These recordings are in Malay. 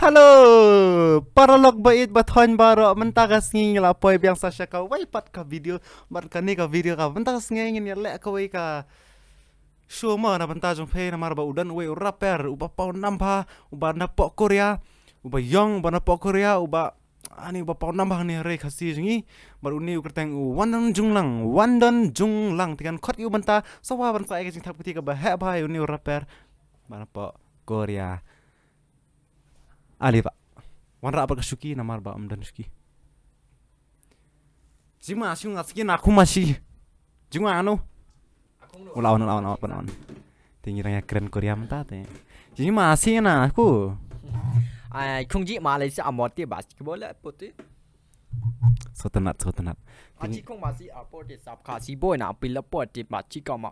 Halo, paralog bait bathon baro mentagas nging la poy biang sa ka wai pat ka video bar ka ni ka video ka mentagas nging ni le ka wai ka show ma na banta jong phe na mar ba udan wai rapper uba pau namba uba na po Korea uba young uba na po Korea uba ani uba pau namba ni re khasi jingi bar uni ukerteng wandon junglang tikan khot yu banta sawa ban sa ai jing thap ka ba ha ba uni rapper ba na po Korea Ali pak wan ra apa suki namar ba amdan suki jima asu ngaski aku masih jima anu ulawan apa naon tinggi raya keren Korea menta te jima masih na aku không chỉ Malaysia một tí basketball là một tí so tenat chỉ không mà chỉ ở bộ thì sắp khá chỉ bôi nào bị lấp bộ thì mà chỉ có mà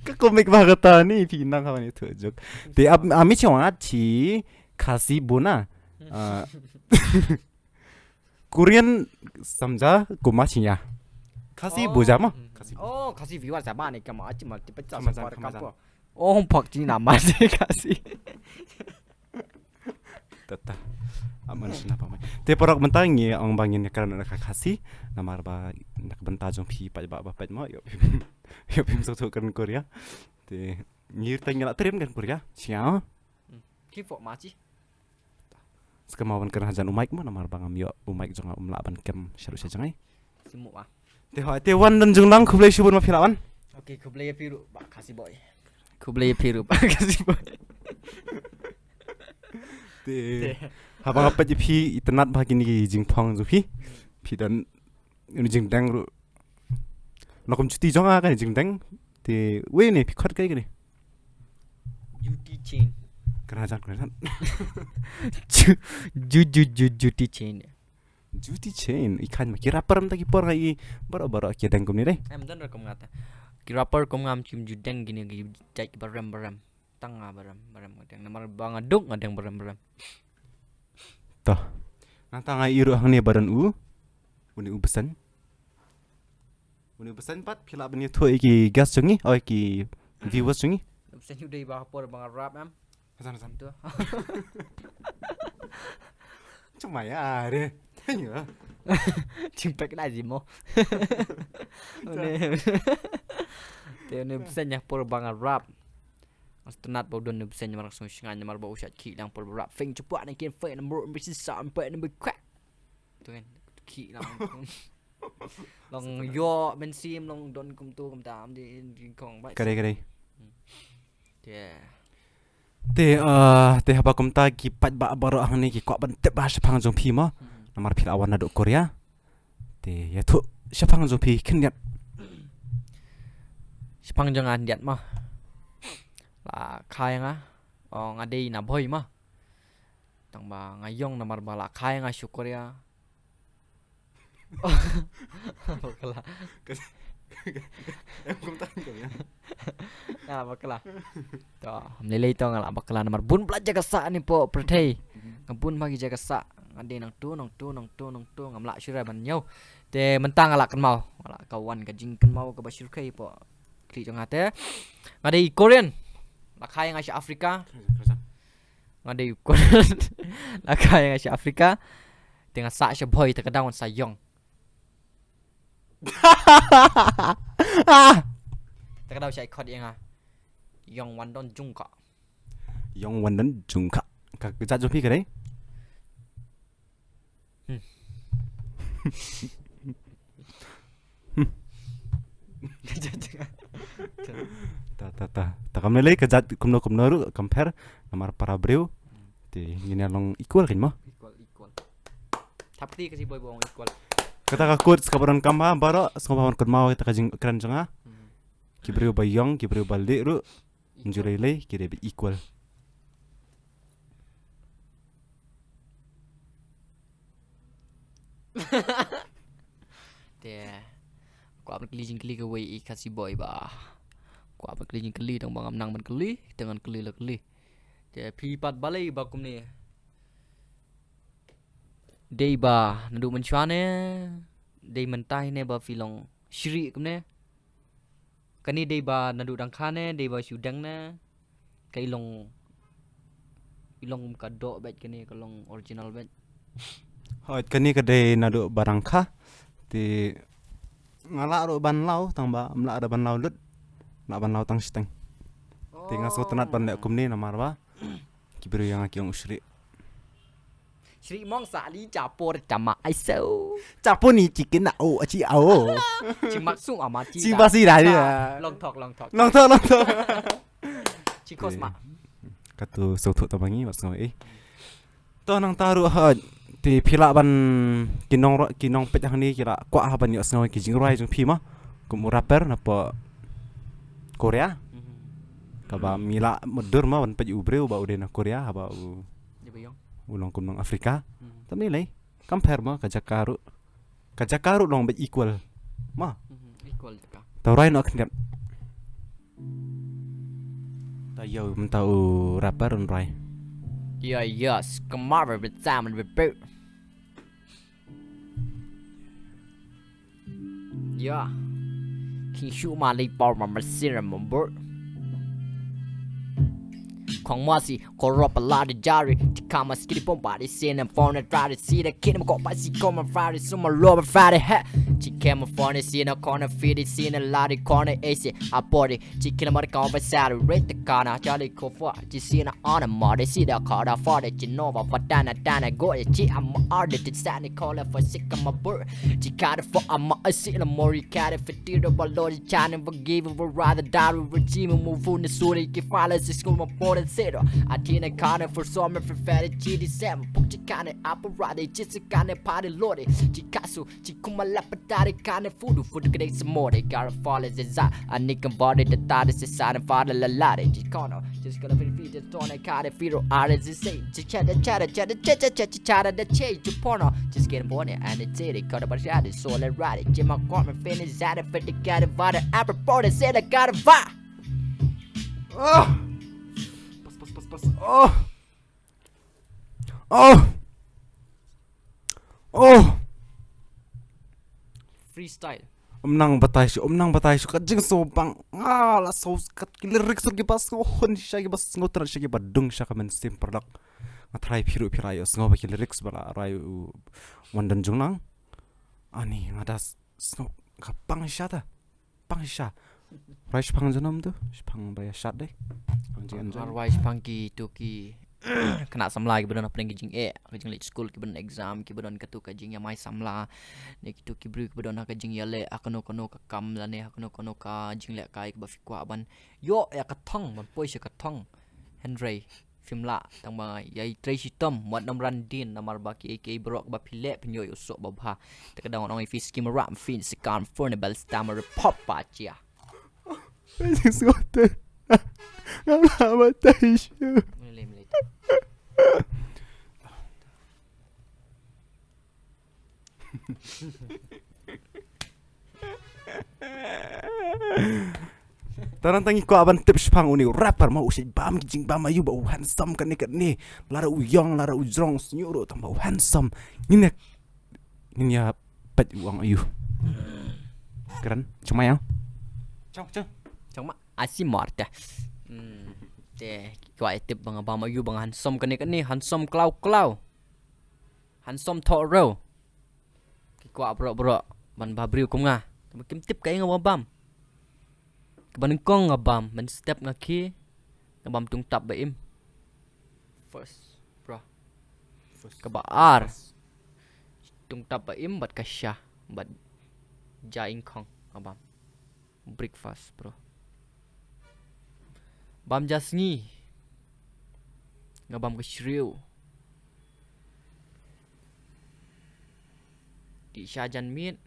ka komik banget nih pinang kawan itu juk te ami chonga chi khasi buna Korean samja kumachinya khasi bujama oh khá vìว่าสามารถในกรรมอาชีพมันที่เป็นเจ้าส Kamazan, ปอร์ตกับ kamazan. พวกโอ้ผักจีน่ามาสิkháสิ tata aman sina pa mai te porok mentang ni ang bangin ni karena nak khasi namar ba nak benta jong phi pa ba pet mo yo yo pim so kan Korea te ngir tang la trim kan Korea sia khi phụ mà chứ skamawan kan hajan umaik mo namar bangam yo umaik jong la ban kem sharu sha jangai xin mụ à te ho te wan dan jong lang khublai shubun ma philawan ok không lấy phiru bạc khá si boy không lấy phiru bạc khá si boy te habang apa ji phi itnat bagini jing thong ju phi dan ni jing dang ru nokom chuti jong a kan jing dang te we ne phi khot kai ni duty chain kan hajan duty chain Duty chain ikan kira peram tagi por ngai baro kia dang kumni deh em dan rekom ngata ki rapper kom ngam chim judeng gini gi jai baram tanga baram ngadeng namar bang aduk ngadeng baram toh nanta ngai iru hang ne badan uni ubesan pat phila bani thoi ki gas chungi oi ki viewers chungi sen yu dei ba por bang rap em hasan tu cuma ya deh ya chim pe cái này gì mo te ne sen ya por bang rap Astronat bau don nebsen nyamar sung shingan nyamar bau ushat ki lang por rap fing cepat nak kian fe nombor mesti sampai nombor crack tu kan ki lang long yo men sim long don kum tu kum tam di kong bai kare yeah te haba kumta ki pat ba baro hang ne ki kwa ban te ba shapang jong phi mo namar phila awan na do Korea te ya thu shapang jong phi khinyak sepang jangan diat mah là khai nga nga đi na boy mah tang ba ngayong namar bala khai nga Korea bakala em kumta ya na bakala to nilai to nga bakala namar bun belajar kasa ni po perthai ngabun bagi jaga sa ngade nang tu ngamla syura ban nhau te mentang ala kan mau ala kawan ka jing kan mau ka basir kai po kri jong ate ngade Korean là khai nga sa Afrika ngade Korean là khai nga sa Afrika dengan sa sa boy ta kadang sa yong ta kadang sa ikot yang yong wandon jungka Yong Wandan Jungka ka ja jong phi cái đấy ta kam lele ka jat kumno ru compare namar para breu te ngine long equal kin mo equal thapti ka si boy bong equal kata ka kut skabaran kamba baro skabaran kun mau ta ka jing kran janga ki breu ba yong ki breu balde ru njure le ki de equal te kwa kli jing kli ka wei ka si boy ba kwa kli jing kli dong bang nang ban kli dengan kli la kli te phi pat balai ba kum ni dei ba ndu man chwane dei man tai ne ba filong shri kum ne kani dei ba ndu dang khane dei ba shu dang na kai long ilong kadok bet kini kalong original bet. Hot kani kedai nado barang kah ti ngalak ro ban lau tang ba mlak ada ban lau lut nak ban lau tang siteng ti ngaso tenat ban lek kumni namar ba kibru yang aki yang usri Sri mong sali capur cama aiso. capo ni chicken na o aci ao Cimak sung amati. si basi dah dia Long talk. long to Cikos mak. katu soto tabangi mas ngoi to nang taru hot ti phila ban kinong pet yang ni kira kwa ha ban yo ngoi ki jingrai jung phi ma kum rapper napa Korea kaba mila mudur ma ban pet ubreu ba udena Korea ba Dia bayong. ulong kum nang Afrika tapi nilai compare ma kajakaru long bet equal ma Equal ka. taurai no knep tayo mentau rapper on rai Ya yes, kemarin bersama berbeu. Ya. Kishu mali por masih membur. Kong masih korop pelada jari Tikama skidi pompa di sini Phone try to see the kid Kok pasti koma Friday Semua loba Friday hat Cikema phone sini Corner feed di sini Lari corner AC Apori Cikina mari kau besar Rate the kana Jali kofa Cisina on a mode Sida kada fade Cinova Fatana Dana Goya Ci amma arde Tisani kola for sick ama bur Cikada for amma Asina mori Kada fitira Balori China Forgive rather Daru regime Move on the suri Kifala Sisko Mapore zero Atina kana for summer for fatty GD7 Pukchi kana apparati Chisa kana party lordy Chikasu Chikuma lapatari kana fudu gede samore Gara fall as a a nick body the thought is side and father la lade Chikano Just gonna be feet just on a card firo are as say Chichada chada the chase to porno Just getting born and it's it cut about shot so let ride it Jim Corman finish at it for the got it vada apropos they said I got a va freestyle Omnang batai su kajing so bang la so kat lirik sur gipas hon sya gibas ngotra sya gibadung sya kamen sim produk ngatrai phirai sngo ba lyrics bala rai wandan jungnang ani ngadas sngo kapang sya ta pang sya rai pang janam tu pang baya shat deh pang jian jan otherwise pangki tuki kena samla ki bedon apa jing kajing late school ki bedon exam ki bedon katu kajing ya mai samla ne ki tuki bru ki bedon kajing ya le akono kono ka kam la ne akono kono ka jing le kai ba fi kwa ban yo ya ka thong ban poi se ka thong henry film la tang ba yai tracy tom wat nam ran din namar ba ki ak brok ba phile pnyo yo so ba bha ta ka dang on fi skim ram fin sikan fornable stammer pop pa chia kajing skote ngala batai sya Tarang tangi ko aban tips pang uni rapper mau usai bam kijing bam ayu bau handsome kan ni lara uyong lara ujrong senyuro tambah handsome ini ya pet uang ayu keren cuma ya Chong ma asimorta te kwai tip bang ba mayu bang handsome kan ni handsome klau handsome tho ro ki kwa bro ban ba briu kum nga kim tip kai nga bam ban kong nga bam ban step nga ki nga bam tung tap ba im first bro ka ba ar tung tap ba im bat ka sha bat jaing kong nga bam breakfast bro bam jasngi ngabam ke shriu di shajan meat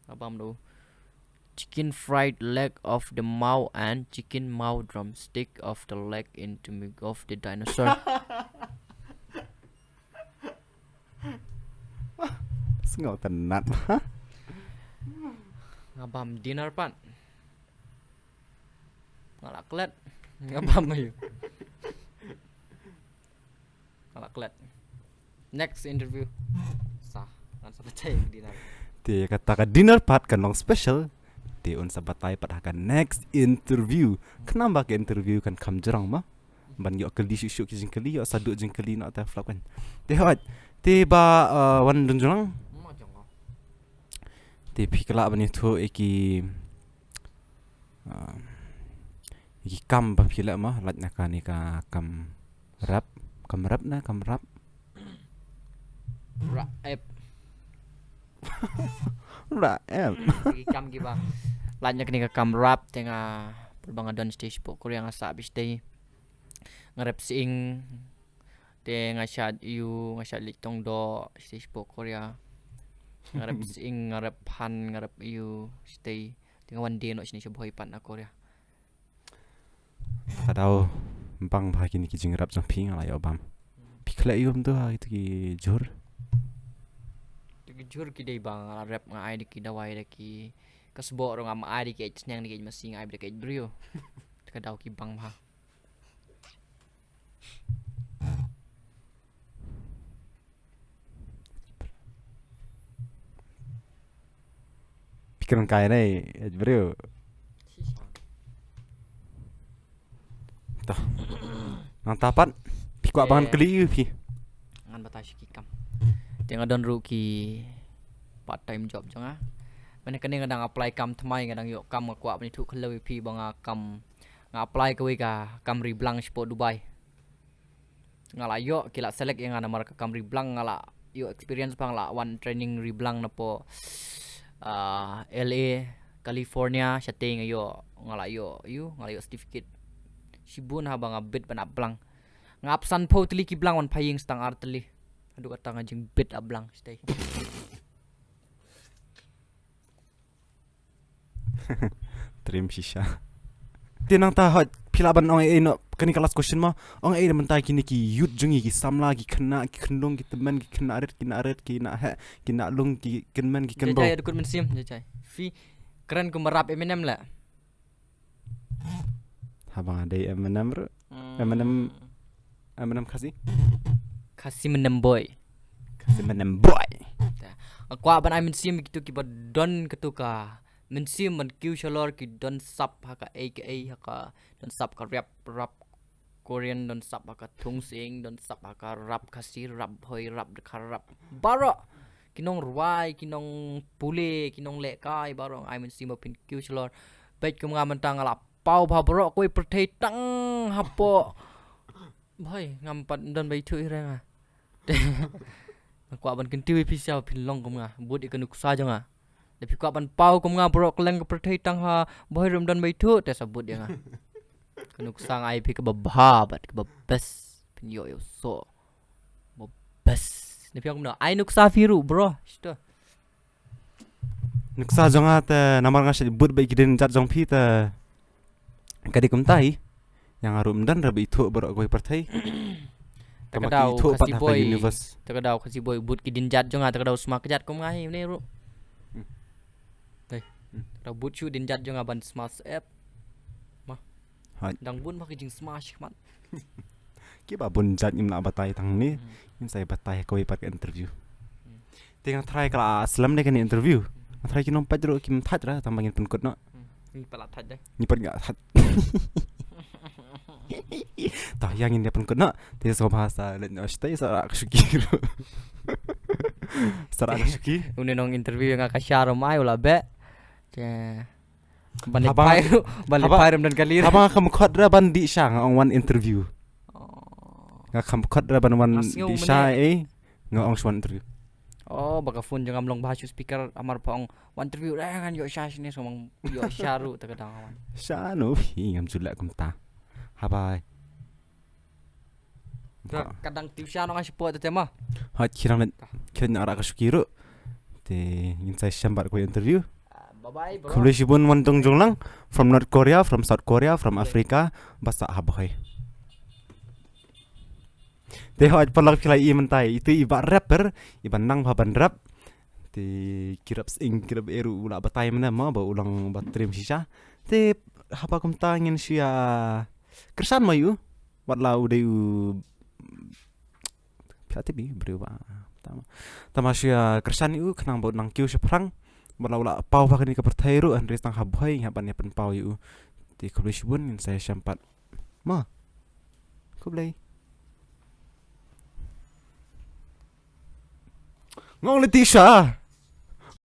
ngabam do chicken fried leg of the mouse and chicken mouse drumstick of the leg into me of the dinosaur sengau tenat ngabam dinner pan ngalaklet ngabam ayo ngalaklet next interview sah kan sabatai dinner ti kata ka dinner part kan long special ti un sabatai pat akan next interview kenapa ke interview kan kam jerang mah ban yo kali syuk jing kali yo saduk jing kali nak ta flap kan te hot te ba wan dun jong te pikla ban itu iki kam ba pila mah lat nak ni ka kam rap na kam rap Rap rap Iki kam ki bang. Lanya kini ka kam rap tengah perbangan don stage po Korea nga sa abis day. Ngarep sing te nga shad you nga shad litong do stage po Korea. Ngarep sing ngarep han ngarep you stay. Tengah one day no sini siya buhay pan na Korea. kadau bang ba kini ki jing rap jang ping ala yo bam pikla yum tu ha itu ki jur Jur ki day bang rap nga ay di ki dawai da ki kasbo ro nga ma ay di ki nyang di ki masing ay di ki brio. Kadaw ki bang ha. pikiran kaya nai bro nang tapat pikwa bangan keli yu pi Ngan batashi ki kam. Tengah don ru ki part time job jang ah. Mana kene ngadang apply kam thamai ngadang yo kam kwa bani thu khlewi pi banga kam nga apply ka we ka kam riblang spo Dubai. Ngala yo kila select yang ana mar ka kam riblang ngala yo experience pang la one training riblang na po LA California setting yo ngala yo certificate sibun ha banga bit panablang ngapsan po tili ki blang wan paying stang arteli adu kata ngajing bit ablang stay trim shisha tinang ta hot pilaban ong e no kani kelas question ma ong e man ta kini ki yut jungi ki samla ki khna ki khnung ki teman ki khna aret ki na ha ki na lung ki kenman ki kenbo jai adu kun mensim jai fi keren ku merap Eminem la habang ada Eminem Eminem kasih menem boy boy aku aban I mensim gitu ki don ketuka mensim men kiu shalor ki don sap haka aka haka don sap ka rap Korean don sap haka thung sing don sap haka rap kasih rap boy rap rap baro kinong ruai kinong pule kinong lekai baro I mensim pin kiu shalor baik ku ngaman tang ala pau ba bro koi perthei tang hapo bhai ngampat don bai thui renga kwa ban kin tv pisa pin long kum nga bud ikan uksa janga tapi kwa ban pau kum nga bro kleng perthei tang ha bhai rum don bai thu te sabut ya nga kanuk sang ai pi ka babha bat ka babes pin yo so babes tapi aku na ai nuksa firu bro sto nuksa jonga ta namar nga bud bai kiden jat jong pi ta kadi kum tai yang arum dan rabi itu bro goi perthai takadaw itu kasi pat boy universe takadaw kasi boy bud ki dinjat jonga takadaw sma kejat kum ngai ne ru takadaw bud chu dinjat jonga ban smash app mah dang bun mak jing smash man ki ba bun jat im na batai tang ni im sai batai koi pat interview tingang try kala aslam ne kan interview try ki nom padro kim that ra tambangin penkut no ni pala that deh ni pat ga that tah yang ini pun kena dia so bahasa dan stay sarak syuki sarak syuki une nong interview nga kasyaro mai ula be je balik Habang- pairum dan kalir apa kamu khadra ban di syang on one interview nga kamu khadra ban one Mas ngau di syai nga on one interview oh baka phone jang amlong bahas speaker amar paong one interview kan yo syash ni somang yo syaru takadang awan syano hi ngam julak kumta habai kadang tiusyano nga sipo ta tema hat kirang kena arak syuki ru te ngin sai syambar ko interview bye bye bro Kemudian sibun wantong jonglang from North Korea, from South Korea, from Africa, basta habai. Tehot palak kilai i mentai itu iba rapper, iba nang baban rap. Te kirap sing kirap eru ula batai mana ma ba ulang batrim sisa. Te hapa kum tangin sia kersan mayu watla udeu Piati bi berubah. Tama sia kersan iu kenang ba nang kiu seprang. Wala pau pa kani ka perthairu an restang habhai haban ya pen pau yu ti khulish bun saya sempat ma play ngong le ti sha